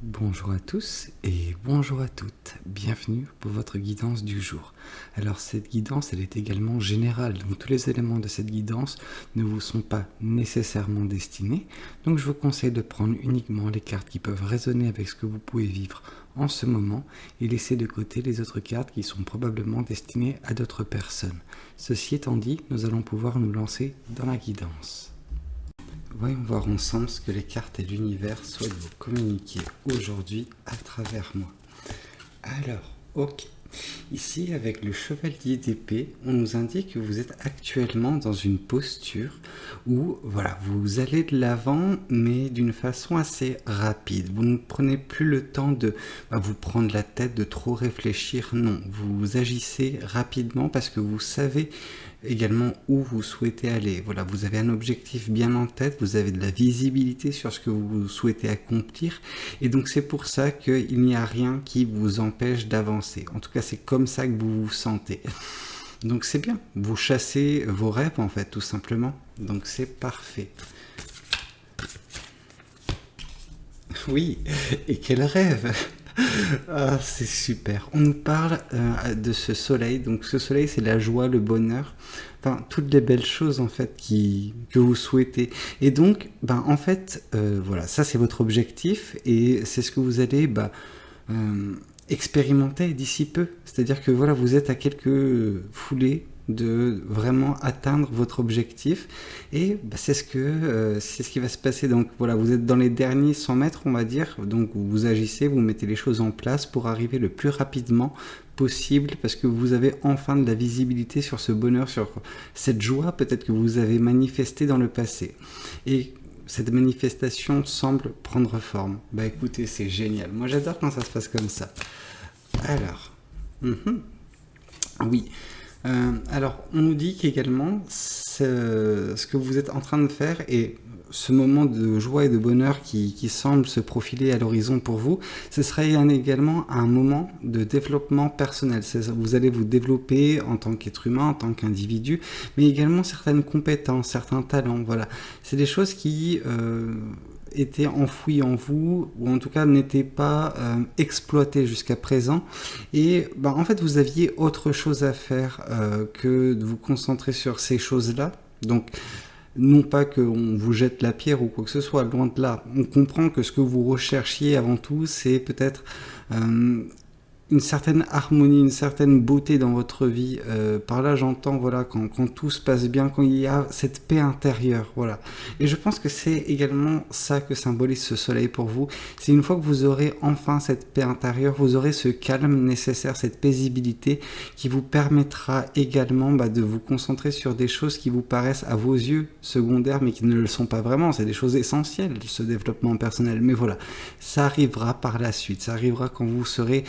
Bonjour à tous et bonjour à toutes, bienvenue pour votre guidance du jour. Alors cette guidance elle est également générale, donc tous les éléments de cette guidance ne vous sont pas nécessairement destinés, donc je vous conseille de prendre uniquement les cartes qui peuvent résonner avec ce que vous pouvez vivre en ce moment et laisser de côté les autres cartes qui sont probablement destinées à d'autres personnes. Ceci étant dit, nous allons pouvoir nous lancer dans la guidance. Voyons voir ensemble ce que les cartes et l'univers souhaitent vous communiquer aujourd'hui à travers moi. Alors, ok. Ici, avec le chevalier d'épée, on nous indique que vous êtes actuellement dans une posture où, voilà, vous allez de l'avant, mais d'une façon assez rapide. Vous ne prenez plus le temps de vous prendre la tête, de trop réfléchir. Non, vous agissez rapidement parce que vous savez également où vous souhaitez aller. Voilà, vous avez un objectif bien en tête, vous avez de la visibilité sur ce que vous souhaitez accomplir, et donc c'est pour ça qu'il n'y a rien qui vous empêche d'avancer. En tout cas, c'est comme ça que vous vous sentez. Donc c'est bien, vous chassez vos rêves en fait, tout simplement. Donc c'est parfait. Oui, et quel rêve! Ah, c'est super. On nous parle de ce soleil. Donc ce soleil, c'est la joie, le bonheur. Enfin, toutes les belles choses en fait que vous souhaitez. Et donc, en fait, voilà, ça c'est votre objectif et c'est ce que vous allez expérimenter d'ici peu. C'est-à-dire que voilà, vous êtes à quelques foulées de vraiment atteindre votre objectif et c'est ce qui va se passer. Donc voilà, vous êtes dans les derniers 100 mètres on va dire, donc vous agissez, vous mettez les choses en place pour arriver le plus rapidement possible parce que vous avez enfin de la visibilité sur ce bonheur, sur cette joie peut-être que vous avez manifesté dans le passé et cette manifestation semble prendre forme. Écoutez, c'est génial, moi j'adore quand ça se passe comme ça. Alors oui. Alors, on nous dit qu'également, ce que vous êtes en train de faire et ce moment de joie et de bonheur qui semble se profiler à l'horizon pour vous, ce serait également un moment de développement personnel. Vous allez vous développer en tant qu'être humain, en tant qu'individu, mais également certaines compétences, certains talents. Voilà, c'est des choses qui étaient enfouis en vous, ou en tout cas n'étaient pas exploités jusqu'à présent, et en fait vous aviez autre chose à faire que de vous concentrer sur ces choses-là. Donc non pas qu'on vous jette la pierre ou quoi que ce soit, loin de là. On comprend que ce que vous recherchiez avant tout, c'est peut-être une certaine harmonie, une certaine beauté dans votre vie. Par là, j'entends, voilà, quand tout se passe bien, quand il y a cette paix intérieure, voilà. Et je pense que c'est également ça que symbolise ce soleil pour vous. C'est une fois que vous aurez enfin cette paix intérieure, vous aurez ce calme nécessaire, cette paisibilité qui vous permettra également de vous concentrer sur des choses qui vous paraissent à vos yeux secondaires, mais qui ne le sont pas vraiment. C'est des choses essentielles, ce développement personnel. Mais voilà, ça arrivera par la suite. Ça arrivera quand vous serez...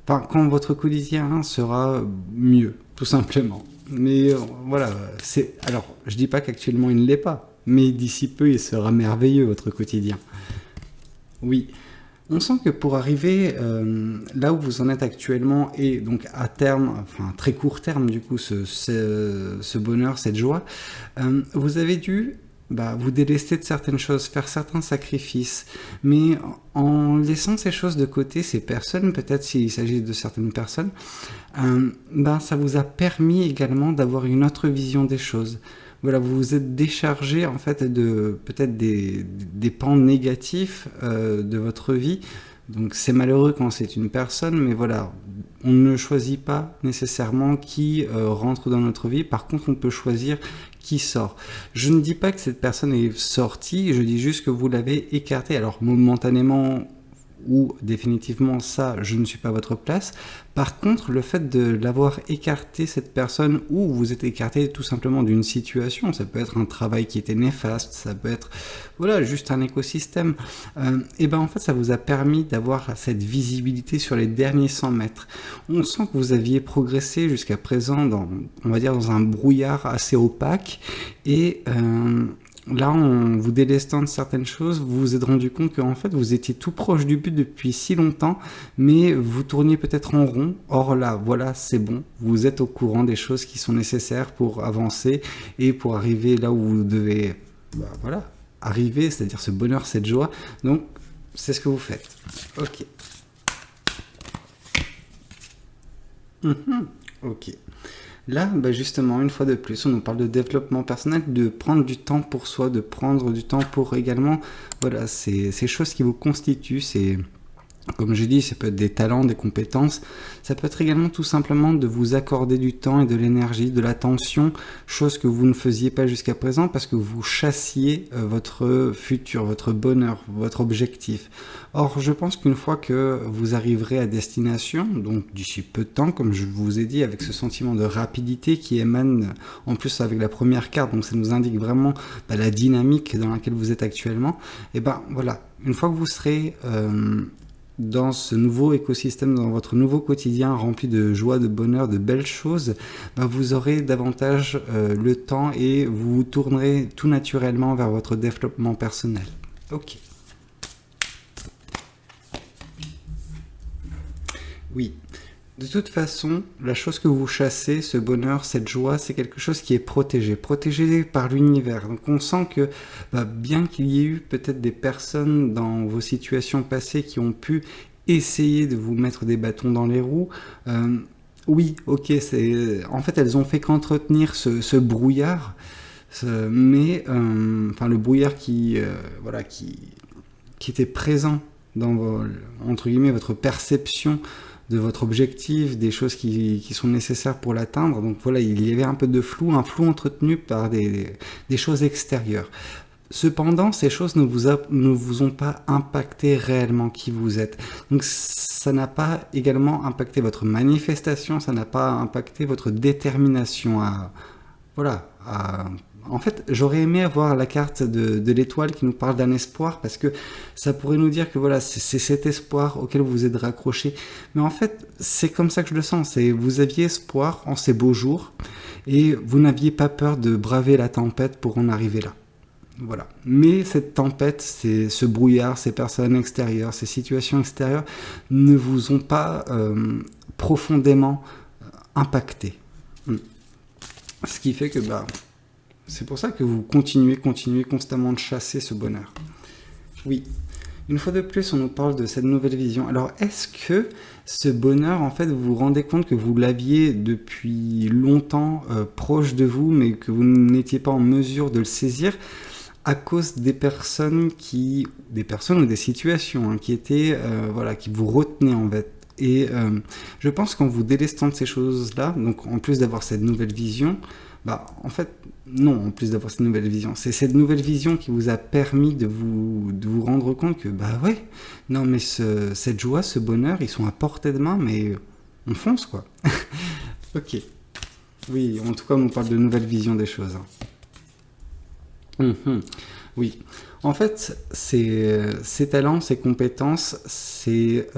quand votre quotidien sera mieux, tout simplement. Mais voilà, alors, je dis pas qu'actuellement il ne l'est pas, mais d'ici peu, il sera merveilleux, votre quotidien. Oui, on sent que pour arriver là où vous en êtes actuellement, et donc à terme, enfin très court terme du coup, ce bonheur, cette joie, vous avez dû... vous délester de certaines choses, faire certains sacrifices, mais en laissant ces choses de côté, ces personnes, peut-être s'il s'agit de certaines personnes, ça vous a permis également d'avoir une autre vision des choses. Voilà, vous vous êtes déchargé en fait de peut-être des pans négatifs de votre vie. Donc c'est malheureux quand c'est une personne, mais voilà, on ne choisit pas nécessairement qui rentre dans notre vie. Par contre, on peut choisir qui sort. Je ne dis pas que cette personne est sortie, je dis juste que vous l'avez écartée. Alors momentanément ou définitivement, ça, je ne suis pas à votre place. Par contre, le fait de l'avoir écarté, cette personne, ou vous êtes écarté tout simplement d'une situation, ça peut être un travail qui était néfaste, ça peut être voilà, juste un écosystème, et en fait, ça vous a permis d'avoir cette visibilité sur les derniers 100 mètres. On sent que vous aviez progressé jusqu'à présent on va dire, dans un brouillard assez opaque, et là, en vous délestant de certaines choses, vous vous êtes rendu compte qu'en fait, vous étiez tout proche du but depuis si longtemps, mais vous tourniez peut-être en rond. Or là, voilà, c'est bon. Vous êtes au courant des choses qui sont nécessaires pour avancer et pour arriver là où vous devez, arriver, c'est-à-dire ce bonheur, cette joie. Donc, c'est ce que vous faites. Ok. Mhm. Ok. Là, bah justement, une fois de plus, on nous parle de développement personnel, de prendre du temps pour soi, de prendre du temps pour également, voilà, ces choses qui vous constituent, c'est, comme je dis, ça peut être des talents, des compétences, ça peut être également tout simplement de vous accorder du temps et de l'énergie, de l'attention, chose que vous ne faisiez pas jusqu'à présent parce que vous chassiez votre futur, votre bonheur, votre objectif. Or, je pense qu'une fois que vous arriverez à destination, donc d'ici peu de temps, comme je vous ai dit, avec ce sentiment de rapidité qui émane en plus avec la première carte, donc ça nous indique vraiment la dynamique dans laquelle vous êtes actuellement, et ben voilà, une fois que vous serez dans ce nouveau écosystème, dans votre nouveau quotidien rempli de joie, de bonheur, de belles choses, ben vous aurez davantage le temps et vous vous tournerez tout naturellement vers votre développement personnel. Ok. Oui. De toute façon, la chose que vous chassez, ce bonheur, cette joie, c'est quelque chose qui est protégé, protégé par l'univers. Donc on sent que bien qu'il y ait eu peut-être des personnes dans vos situations passées qui ont pu essayer de vous mettre des bâtons dans les roues, oui, ok, en fait elles ont fait qu'entretenir ce brouillard, mais enfin le brouillard voilà, qui était présent dans entre guillemets votre perception de votre objectif, des choses qui sont nécessaires pour l'atteindre. Donc voilà, il y avait un peu de flou, un flou entretenu par des choses extérieures. Cependant, ces choses ne vous ont pas impacté réellement qui vous êtes. Donc ça n'a pas également impacté votre manifestation, ça n'a pas impacté votre détermination à... Voilà, en fait, j'aurais aimé avoir la carte de l'étoile qui nous parle d'un espoir parce que ça pourrait nous dire que voilà, c'est cet espoir auquel vous vous êtes raccroché. Mais en fait, c'est comme ça que je le sens. C'est vous aviez espoir en ces beaux jours et vous n'aviez pas peur de braver la tempête pour en arriver là. Voilà. Mais cette tempête, ce brouillard, ces personnes extérieures, ces situations extérieures ne vous ont pas profondément impacté. Ce qui fait que c'est pour ça que vous continuez constamment de chasser ce bonheur. Oui, une fois de plus, on nous parle de cette nouvelle vision. Alors, est-ce que ce bonheur, en fait, vous vous rendez compte que vous l'aviez depuis longtemps proche de vous, mais que vous n'étiez pas en mesure de le saisir à cause des personnes ou des situations qui étaient, qui vous retenaient en fait. Et je pense qu'en vous délestant de ces choses-là, donc en plus d'avoir cette nouvelle vision, en fait, non, en plus d'avoir cette nouvelle vision, c'est cette nouvelle vision qui vous a permis de vous rendre compte que, non, mais cette joie, ce bonheur, ils sont à portée de main, mais on fonce, quoi. Ok. Oui, en tout cas, on nous parle de nouvelle vision des choses. Oui. En fait, ces talents, ces compétences, c'est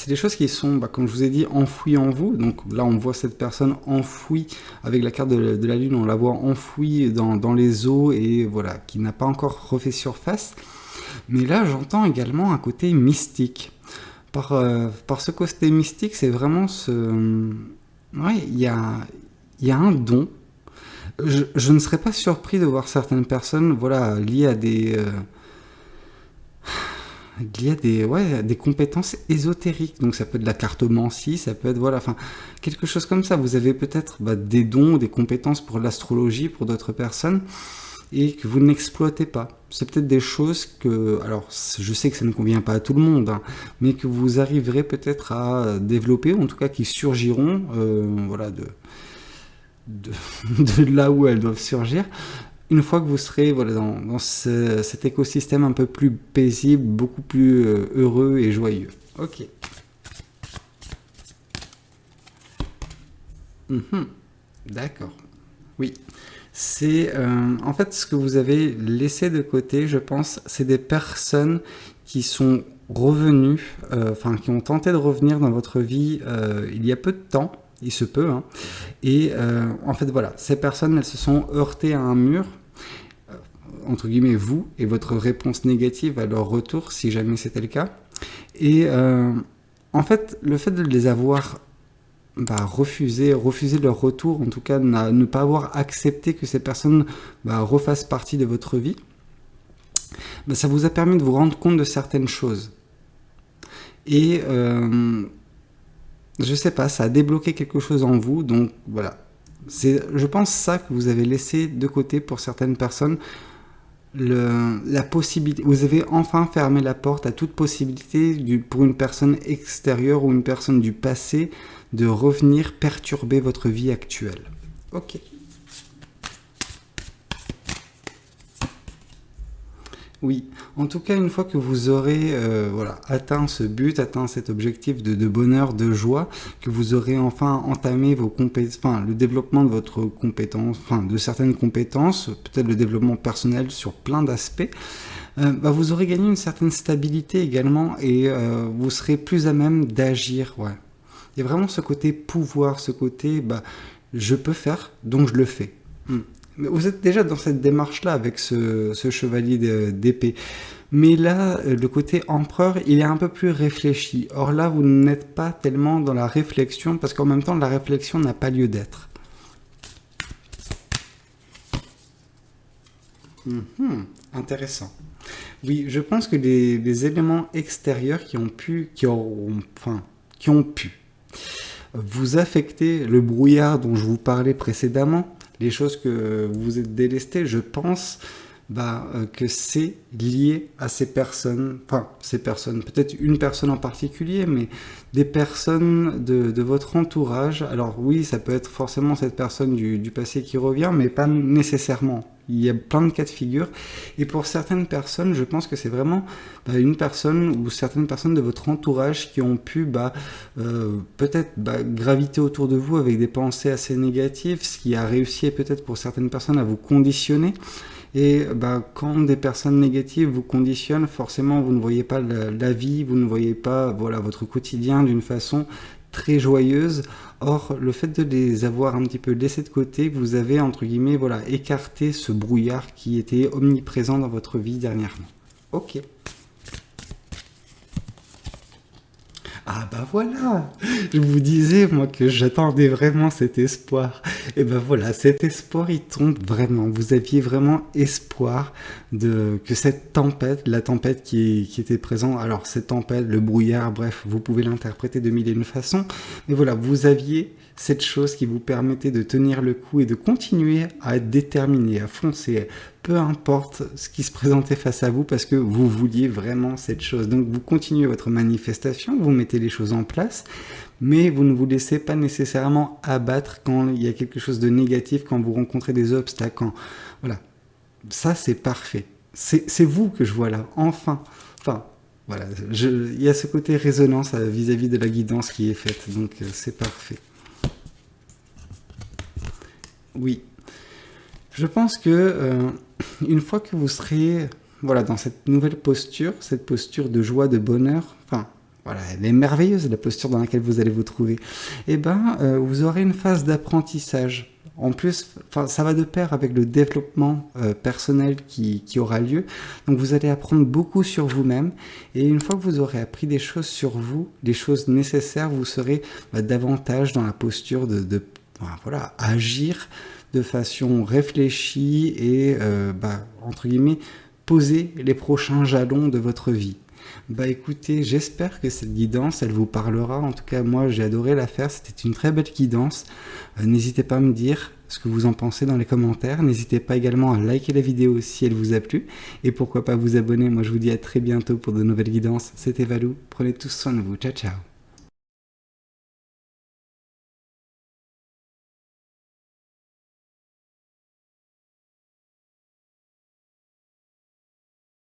des choses qui sont, comme je vous ai dit, enfouies en vous. Donc là, on voit cette personne enfouie, avec la carte de la Lune, on la voit enfouie dans les eaux et voilà, qui n'a pas encore refait surface. Mais là, j'entends également un côté mystique. Par ce côté mystique, c'est vraiment ouais, il y a un don. Je ne serais pas surpris de voir certaines personnes, liées à des compétences ésotériques. Donc ça peut être de la cartomancie, ça peut être quelque chose comme ça. Vous avez peut-être des dons, des compétences pour l'astrologie, pour d'autres personnes, et que vous n'exploitez pas. C'est peut-être des choses que, alors je sais que ça ne convient pas à tout le monde, mais que vous arriverez peut-être à développer, ou en tout cas qui surgiront, de là où elles doivent surgir. Une fois que vous serez dans cet écosystème un peu plus paisible, beaucoup plus heureux et joyeux. Ok. D'accord. Oui. C'est en fait ce que vous avez laissé de côté, je pense, c'est des personnes qui sont revenues, qui ont tenté de revenir dans votre vie il y a peu de temps. Il se peut, et en fait ces personnes, elles se sont heurtées à un mur, entre guillemets vous, et votre réponse négative à leur retour, si jamais c'était le cas, et en fait, le fait de les avoir refuser leur retour, en tout cas ne pas avoir accepté que ces personnes refassent partie de votre vie, bah, ça vous a permis de vous rendre compte de certaines choses. Et je sais pas, ça a débloqué quelque chose en vous, donc voilà. C'est, je pense, ça que vous avez laissé de côté pour certaines personnes, la possibilité. Vous avez enfin fermé la porte à toute possibilité pour une personne extérieure ou une personne du passé de revenir perturber votre vie actuelle. Ok. Oui, en tout cas, une fois que vous aurez voilà, atteint ce but, atteint cet objectif de bonheur, de joie, que vous aurez enfin entamé vos enfin, le développement de votre compétence, enfin de certaines compétences, peut-être le développement personnel sur plein d'aspects, bah, vous aurez gagné une certaine stabilité également et vous serez plus à même d'agir. Ouais. Il y a vraiment ce côté pouvoir, ce côté bah, je peux faire, donc je le fais. Mais vous êtes déjà dans cette démarche-là avec ce chevalier d'épée. Mais là, le côté empereur, il est un peu plus réfléchi. Or là, vous n'êtes pas tellement dans la réflexion, parce qu'en même temps, la réflexion n'a pas lieu d'être. Intéressant. Oui, je pense que les éléments extérieurs qui ont pu vous affecter, le brouillard dont je vous parlais précédemment, les choses que vous vous êtes délestées, je pense que c'est lié à ces personnes, peut-être une personne en particulier, mais des personnes de votre entourage. Alors oui, ça peut être forcément cette personne du passé qui revient, mais pas nécessairement. Il y a plein de cas de figure. Et pour certaines personnes, je pense que c'est vraiment une personne ou certaines personnes de votre entourage qui ont pu peut-être graviter autour de vous avec des pensées assez négatives, ce qui a réussi peut-être pour certaines personnes à vous conditionner. Et quand des personnes négatives vous conditionnent, forcément vous ne voyez pas la vie, vous ne voyez pas votre quotidien d'une façon très joyeuse. Or, le fait de les avoir un petit peu laissés de côté, vous avez entre guillemets écarté ce brouillard qui était omniprésent dans votre vie dernièrement. Ok. Ah voilà, je vous disais moi que j'attendais vraiment cet espoir. Et voilà, cet espoir il tombe vraiment. Vous aviez vraiment espoir que cette tempête, la tempête qui était présente, alors cette tempête, le brouillard, bref, vous pouvez l'interpréter de mille et une façons. Mais voilà, vous aviez cette chose qui vous permettait de tenir le coup et de continuer à être déterminé, à foncer, peu importe ce qui se présentait face à vous, parce que vous vouliez vraiment cette chose. Donc vous continuez votre manifestation, vous mettez les choses en place, mais vous ne vous laissez pas nécessairement abattre quand il y a quelque chose de négatif, quand vous rencontrez des obstacles. Voilà, ça c'est parfait. C'est vous que je vois là, enfin. Voilà, il y a ce côté résonance vis-à-vis de la guidance qui est faite, donc c'est parfait. Oui. Je pense que une fois que vous serez dans cette nouvelle posture, cette posture de joie, de bonheur, elle est merveilleuse la posture dans laquelle vous allez vous trouver, vous aurez une phase d'apprentissage. En plus, ça va de pair avec le développement personnel qui aura lieu. Donc vous allez apprendre beaucoup sur vous-même. Et une fois que vous aurez appris des choses sur vous, des choses nécessaires, vous serez davantage dans la posture de agir de façon réfléchie et, entre guillemets, poser les prochains jalons de votre vie. Écoutez, j'espère que cette guidance, elle vous parlera. En tout cas, moi, j'ai adoré la faire. C'était une très belle guidance. N'hésitez pas à me dire ce que vous en pensez dans les commentaires. N'hésitez pas également à liker la vidéo si elle vous a plu. Et pourquoi pas vous abonner. Moi, je vous dis à très bientôt pour de nouvelles guidances. C'était Valou. Prenez tous soin de vous. Ciao, ciao.